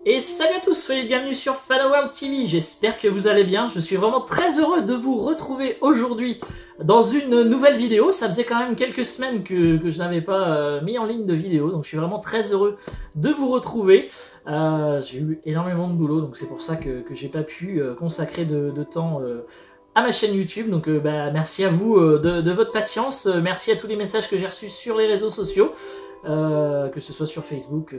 Et salut à tous, soyez bienvenus sur Fanoworld TV, j'espère que vous allez bien. Je suis vraiment très heureux de vous retrouver aujourd'hui dans une nouvelle vidéo. Ça faisait quand même quelques semaines que je n'avais pas mis en ligne de vidéo, donc je suis vraiment très heureux de vous retrouver. J'ai eu énormément de boulot, donc c'est pour ça que j'ai pas pu consacrer de temps à ma chaîne YouTube. Donc merci à vous de votre patience, merci à tous les messages que j'ai reçus sur les réseaux sociaux, que ce soit sur Facebook,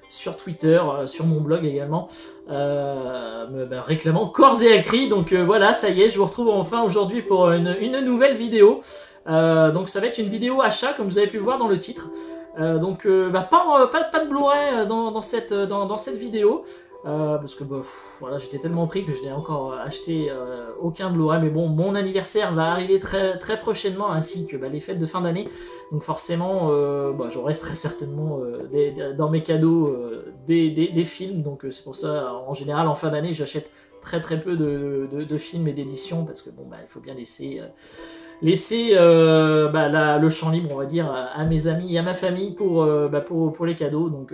sur Twitter, sur mon blog également, réclamant corps et à cri. Donc voilà, ça y est, je vous retrouve enfin aujourd'hui pour une nouvelle vidéo. Donc ça va être une vidéo achat, comme vous avez pu le voir dans le titre. Pas de Blu-ray dans cette vidéo. Parce que voilà, j'étais tellement pris que je n'ai encore acheté aucun Blu-ray. Mais bon, mon anniversaire va arriver très, très prochainement, ainsi que les fêtes de fin d'année. Donc forcément, j'aurai très certainement dans mes cadeaux des films. Donc c'est pour ça, en général, en fin d'année, j'achète très très peu de films et d'éditions. Parce que il faut bien laisser le champ libre, on va dire, à mes amis et à ma famille pour les cadeaux. Donc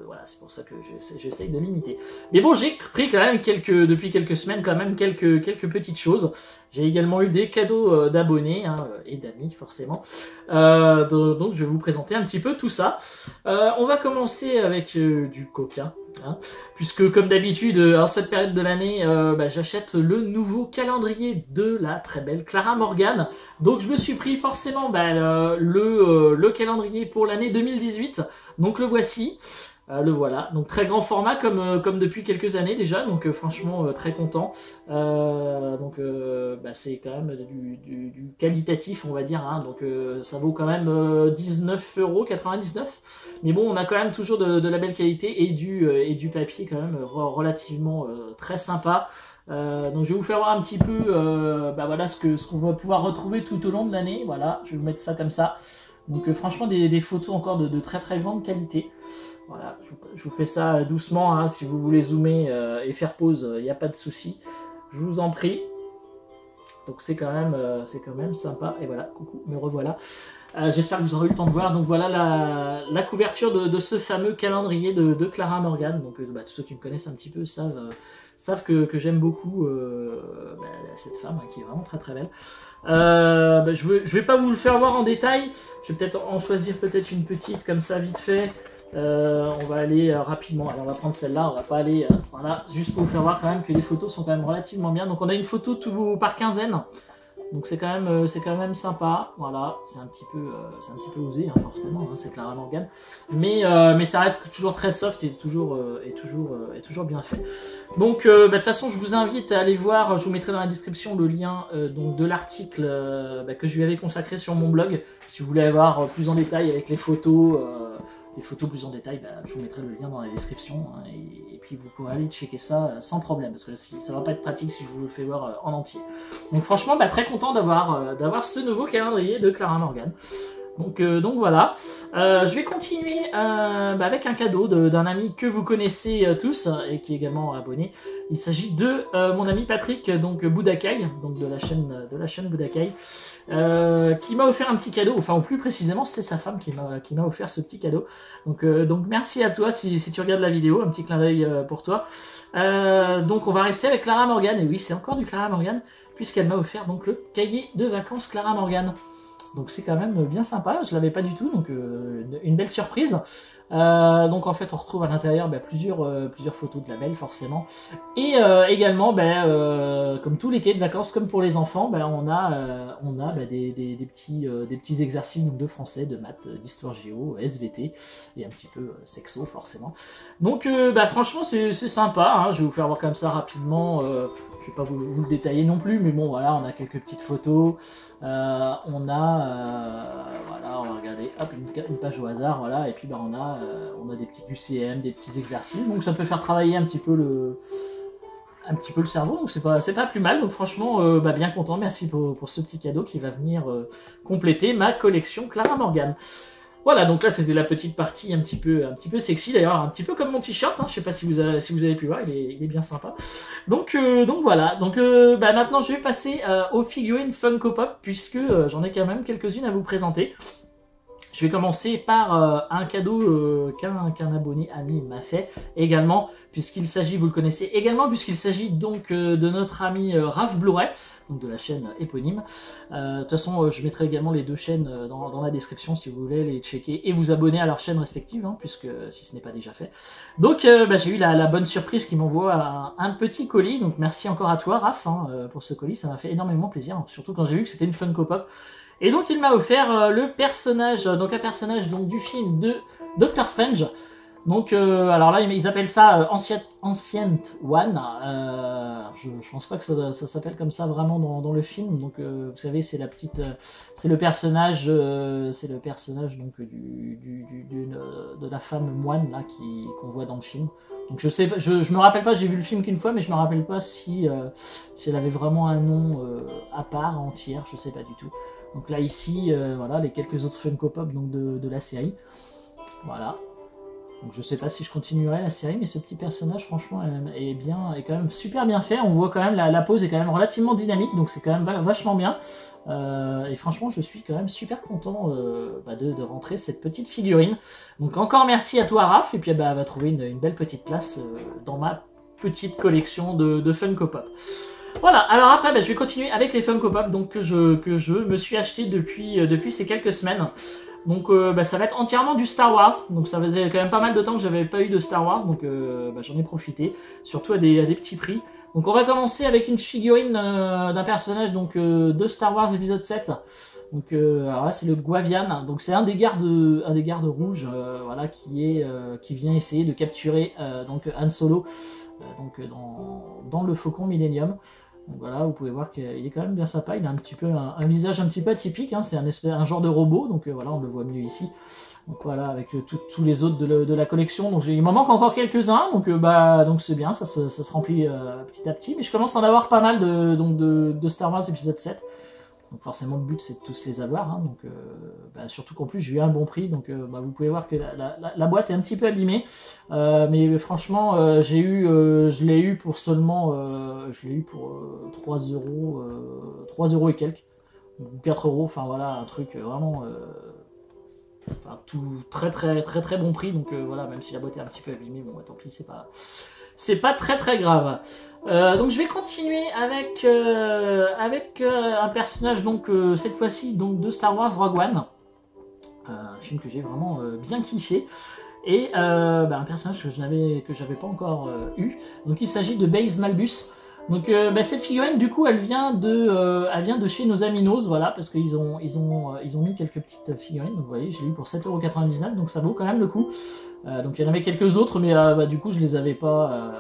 voilà, c'est pour ça que j'essaye de limiter. Mais bon, j'ai pris quand même depuis quelques semaines quand même quelques petites choses. J'ai également eu des cadeaux d'abonnés et d'amis forcément. Donc je vais vous présenter un petit peu tout ça. On va commencer avec du coquin. Puisque comme d'habitude en cette période de l'année j'achète le nouveau calendrier de la très belle Clara Morgan. Donc je me suis pris forcément le calendrier pour l'année 2018. Donc le voici. Le voilà, donc très grand format comme depuis quelques années déjà, donc franchement très content. C'est quand même du qualitatif, on va dire, donc ça vaut quand même 19,99 €. Mais bon, on a quand même toujours de la belle qualité et du papier quand même relativement très sympa. Donc je vais vous faire voir un petit peu ce qu'on va pouvoir retrouver tout au long de l'année. Voilà, je vais vous mettre ça comme ça. Donc franchement des photos encore de très très grande qualité. Voilà, je vous fais ça doucement, si vous voulez zoomer et faire pause, il n'y a pas de souci, je vous en prie. Donc c'est quand même sympa, et voilà, coucou, me revoilà. J'espère que vous aurez eu le temps de voir. Donc voilà la couverture de ce fameux calendrier de Clara Morgan. Donc tous ceux qui me connaissent un petit peu savent que j'aime beaucoup cette femme qui est vraiment très très belle. Je vais pas vous le faire voir en détail, je vais peut-être en choisir une petite comme ça vite fait. On va aller rapidement, alors on va prendre celle-là, on va pas aller, voilà, juste pour vous faire voir quand même que les photos sont quand même relativement bien. Donc on a une photo tout par quinzaine, donc c'est quand même sympa. Voilà, c'est un petit peu osé, forcément, c'est Clara Morgan, mais ça reste toujours très soft et toujours bien fait. Donc de toute façon, je vous invite à aller voir, je vous mettrai dans la description le lien donc de l'article que je lui avais consacré sur mon blog, si vous voulez avoir plus en détail avec les photos. Les photos plus en détail, je vous mettrai le lien dans la description, et puis vous pourrez aller checker ça sans problème, parce que ça va pas être pratique si je vous le fais voir en entier. Donc franchement, très content d'avoir ce nouveau calendrier de Clara Morgan. Donc voilà, je vais continuer avec un cadeau d'un ami que vous connaissez tous et qui est également abonné. Il s'agit de mon ami Patrick, donc Boudakai, donc de la chaîne Boudakai, qui m'a offert un petit cadeau. Enfin, ou plus précisément, c'est sa femme qui m'a offert ce petit cadeau. Donc merci à toi si tu regardes la vidéo, un petit clin d'œil pour toi. Donc on va rester avec Clara Morgan, et oui, c'est encore du Clara Morgan, puisqu'elle m'a offert donc le cahier de vacances Clara Morgan. Donc c'est quand même bien sympa, je l'avais pas du tout, donc une belle surprise. Donc en fait on retrouve à l'intérieur plusieurs photos de la belle forcément, et également comme tous les cahiers de vacances, comme pour les enfants, on a des petits exercices donc, de français, de maths, d'histoire géo, SVT et un petit peu sexo forcément. Donc franchement c'est sympa, je vais vous faire voir comme ça rapidement. Je vais pas vous le détailler non plus, mais bon voilà, on a quelques petites photos, voilà, on va regarder, hop, une page au hasard, voilà, et puis on a des petits UCM, des petits exercices, donc ça peut faire travailler un petit peu le cerveau, donc c'est pas plus mal. Donc franchement bien content, merci pour ce petit cadeau qui va venir compléter ma collection Clara Morgan. Voilà, donc là c'était la petite partie un petit peu sexy, d'ailleurs un petit peu comme mon t-shirt, hein, je sais pas si vous avez pu voir, il est bien sympa. Donc voilà, donc maintenant je vais passer aux figurines Funko Pop, puisque j'en ai quand même quelques-unes à vous présenter. Je vais commencer par un cadeau qu'un abonné ami m'a fait également, puisqu'il s'agit, vous le connaissez également, puisqu'il s'agit donc de notre ami Raph Blu-ray, donc de la chaîne éponyme. De toute façon, je mettrai également les deux chaînes dans la description si vous voulez les checker et vous abonner à leurs chaînes respectives, hein, puisque si ce n'est pas déjà fait. Donc j'ai eu la bonne surprise qui m'envoie un petit colis, donc merci encore à toi Raph hein, pour ce colis, ça m'a fait énormément plaisir, hein, surtout quand j'ai vu que c'était une Funko Pop. Et donc il m'a offert le personnage, donc un personnage donc, du film de Doctor Strange. Donc alors là ils appellent ça Ancient One. Je pense pas que ça s'appelle comme ça vraiment dans le film. Donc vous savez c'est la petite, c'est le personnage donc de la femme moine là qu'on voit dans le film. Donc je me rappelle pas, j'ai vu le film qu'une fois, mais je me rappelle pas si elle avait vraiment un nom à part entière, je sais pas du tout. Donc là ici, voilà les quelques autres Funko Pop donc de la série. Voilà. Donc je sais pas si je continuerai la série, mais ce petit personnage franchement est quand même super bien fait. On voit quand même la pose est quand même relativement dynamique, donc c'est quand même vachement bien. Et franchement je suis quand même super content de rentrer cette petite figurine. Donc encore merci à toi Raph, et puis elle va trouver une belle petite place dans ma petite collection de Funko Pop. Voilà, alors après je vais continuer avec les Funko Pop donc, que je me suis acheté depuis ces quelques semaines. Donc ça va être entièrement du Star Wars, donc ça faisait quand même pas mal de temps que j'avais pas eu de Star Wars, donc j'en ai profité, surtout à des petits prix. Donc on va commencer avec une figurine d'un personnage donc, de Star Wars épisode 7. Donc alors là c'est le Guavian, donc c'est un des gardes rouges voilà, qui vient essayer de capturer donc Han Solo donc, dans le Faucon Millennium. Donc voilà, vous pouvez voir qu'il est quand même bien sympa, il a un visage un petit peu atypique, hein, c'est un genre de robot, donc voilà, on le voit mieux ici. Donc voilà, avec tous les autres de la collection, donc il m'en manque encore quelques-uns, donc c'est bien, ça se remplit petit à petit, mais je commence à en avoir pas mal de Star Wars épisode 7. Donc forcément le but c'est de tous les avoir, hein, donc surtout qu'en plus j'ai eu un bon prix, donc vous pouvez voir que la boîte est un petit peu abîmée, mais franchement je l'ai eu pour seulement 3 euros et quelques, ou 4 euros, enfin voilà, un truc vraiment tout très bon prix, donc voilà, même si la boîte est un petit peu abîmée, bon tant pis, c'est pas très grave. Donc je vais continuer avec un personnage donc cette fois-ci donc de Star Wars Rogue One, un film que j'ai vraiment bien kiffé, et un personnage que j'avais pas encore eu. Donc il s'agit de Baze Malbus. Donc cette figurine du coup elle vient de chez nos amis Nose, voilà, parce qu'ils ont mis quelques petites figurines, donc vous voyez je l'ai eu pour 7,99 €, donc ça vaut quand même le coup. Donc il y en avait quelques autres, mais du coup je les avais pas,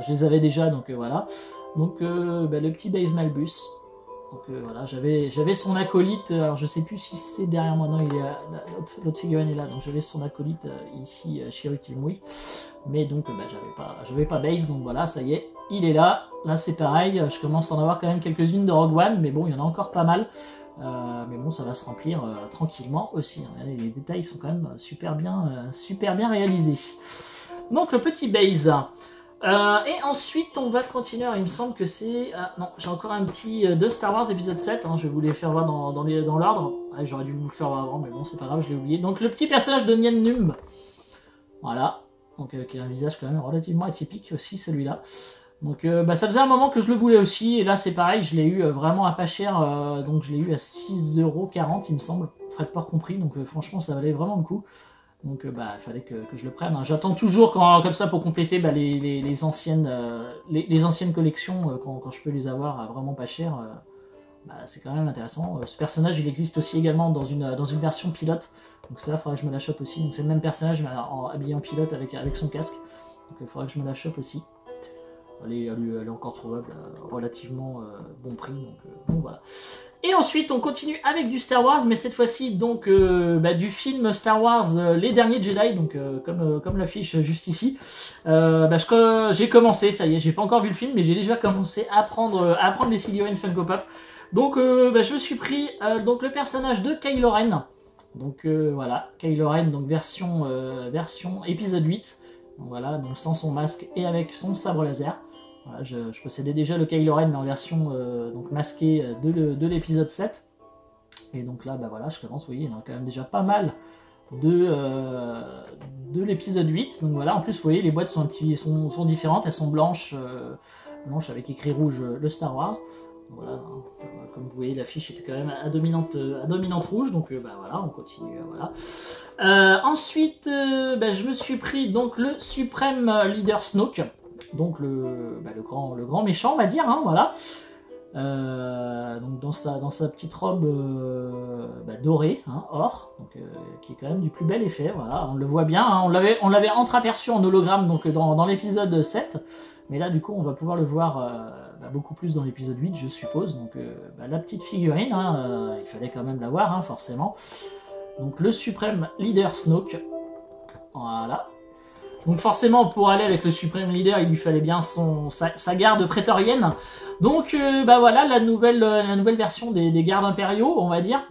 je les avais déjà, donc voilà. Donc le petit Baze Malbus, donc voilà, j'avais son acolyte, alors je sais plus si c'est derrière moi, non il est l'autre figurine est là, donc j'avais son acolyte ici, Chiru Kimui, mais donc j'avais pas Baze, donc voilà, ça y est, il est là. Là c'est pareil, je commence à en avoir quand même quelques-unes de Rogue One, mais bon il y en a encore pas mal. Mais bon ça va se remplir tranquillement aussi, hein. Regardez, les détails sont quand même super bien réalisés. Donc le petit Baze. Et ensuite on va continuer, alors, il me semble que c'est... non, j'ai encore un petit de Star Wars épisode 7, hein, je vais vous les faire voir dans l'ordre. J'aurais dû vous le faire voir avant, mais bon c'est pas grave, je l'ai oublié. Donc le petit personnage de Nien Numb, voilà, donc qui a un visage quand même relativement atypique aussi celui-là. Donc ça faisait un moment que je le voulais aussi, et là c'est pareil, je l'ai eu vraiment à pas cher, donc je l'ai eu à 6,40 € il me semble, frais de port compris, donc franchement ça valait vraiment le coup. Donc il fallait que je le prenne, hein. J'attends toujours comme ça pour compléter les anciennes collections, quand je peux les avoir à vraiment pas cher, c'est quand même intéressant. Ce personnage il existe aussi également dans une version pilote, donc ça il faudrait que je me la chope aussi, donc c'est le même personnage mais habillé en pilote avec son casque, donc il faudrait que je me la chope aussi. Elle est encore trouvable à relativement bon prix, donc voilà. Et ensuite on continue avec du Star Wars, mais cette fois-ci donc du film Star Wars Les Derniers Jedi, donc comme l'affiche juste ici. J'ai commencé, ça y est, j'ai pas encore vu le film, mais j'ai déjà commencé à prendre les figurines Funko Pop. Donc je me suis pris donc le personnage de Kylo Ren. Donc voilà, Kylo Ren, donc version épisode 8. Donc voilà, donc sans son masque et avec son sabre laser. Voilà, je possédais déjà le Kylo Ren mais en version donc masquée de l'épisode 7. Et donc là, bah voilà, je commence, vous voyez, il y en a quand même déjà pas mal de l'épisode 8. Donc voilà, en plus, vous voyez, les boîtes sont différentes, elles sont blanches, blanches avec écrit rouge le Star Wars. Voilà, comme vous voyez, l'affiche était quand même à dominante rouge, donc bah voilà, on continue, voilà. Ensuite, bah, je me suis pris donc le Supreme Leader Snoke, donc le grand méchant, on va dire, hein, voilà. Donc dans sa petite robe bah, dorée, hein, or, donc, qui est quand même du plus bel effet, voilà, on le voit bien, hein, on l'avait entreaperçu en hologramme donc dans l'épisode 7, mais là du coup on va pouvoir le voir bah, beaucoup plus dans l'épisode 8 je suppose, donc bah, la petite figurine, hein, il fallait quand même l'avoir, hein, forcément, donc le Supreme Leader Snoke, voilà. Donc forcément, pour aller avec le Supreme Leader, il lui fallait bien sa garde prétorienne. Donc bah voilà, la nouvelle version des gardes impériaux, on va dire,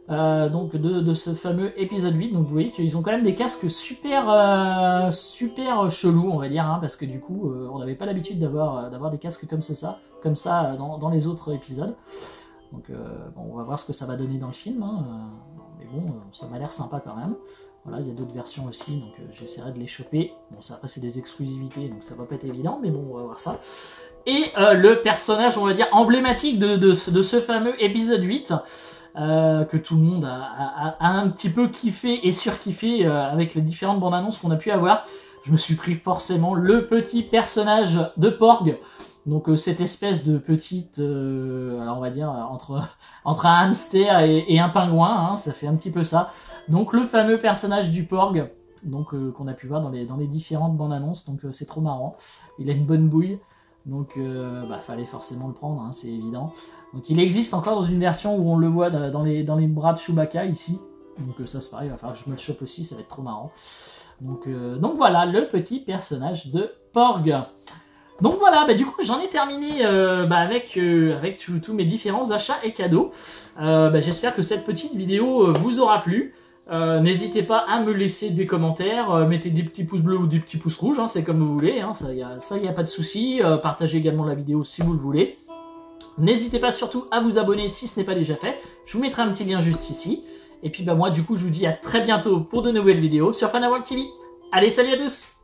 donc de ce fameux épisode 8. Donc vous voyez qu'ils ont quand même des casques super chelous, on va dire, hein, parce que du coup, on n'avait pas l'habitude d'avoir des casques comme ça dans les autres épisodes. Donc bon, on va voir ce que ça va donner dans le film, hein, mais bon, ça m'a l'air sympa quand même. Voilà, il y a d'autres versions aussi, donc j'essaierai de les choper. Bon, ça après c'est des exclusivités, donc ça va pas être évident, mais bon, on va voir ça. Et le personnage, on va dire, emblématique de ce fameux épisode 8, que tout le monde a un petit peu kiffé et surkiffé avec les différentes bandes annonces qu'on a pu avoir. Je me suis pris forcément le petit personnage de Porg. Donc cette espèce de petite, alors on va dire entre un hamster et un pingouin, hein, ça fait un petit peu ça. Donc le fameux personnage du Porg, donc qu'on a pu voir dans les différentes bandes annonces, donc c'est trop marrant. Il a une bonne bouille, donc bah fallait forcément le prendre, hein, c'est évident. Donc il existe encore dans une version où on le voit dans les bras de Chewbacca ici. Donc ça c'est pareil, il va falloir que je me le chope aussi, ça va être trop marrant. Donc voilà le petit personnage de Porg. Donc voilà, bah du coup j'en ai terminé bah avec tous mes différents achats et cadeaux. Bah, j'espère que cette petite vidéo vous aura plu. N'hésitez pas à me laisser des commentaires, mettez des petits pouces bleus ou des petits pouces rouges, hein, c'est comme vous voulez, hein, ça y a pas de souci. Partagez également la vidéo si vous le voulez. N'hésitez pas surtout à vous abonner si ce n'est pas déjà fait. Je vous mettrai un petit lien juste ici. Et puis bah moi du coup je vous dis à très bientôt pour de nouvelles vidéos sur Fanawalk TV. Allez, salut à tous!